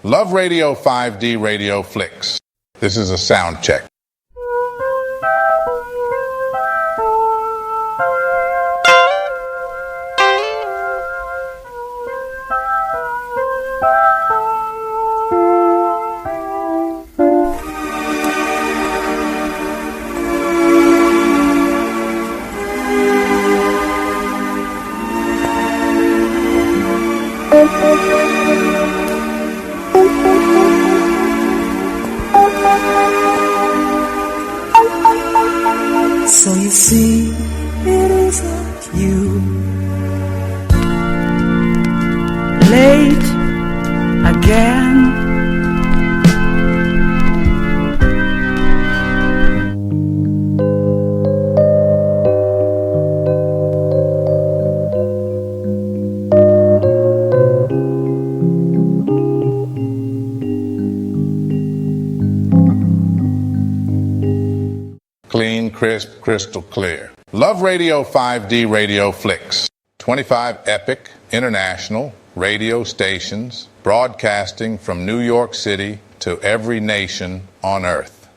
Love Radio 5D Radio Flicks. This is a sound check. So you see, it isn't you. Late again. Clean, crisp, crystal clear. Love Radio 5D Radio Flicks. 25 epic, international radio stations broadcasting from New York City to every nation on earth.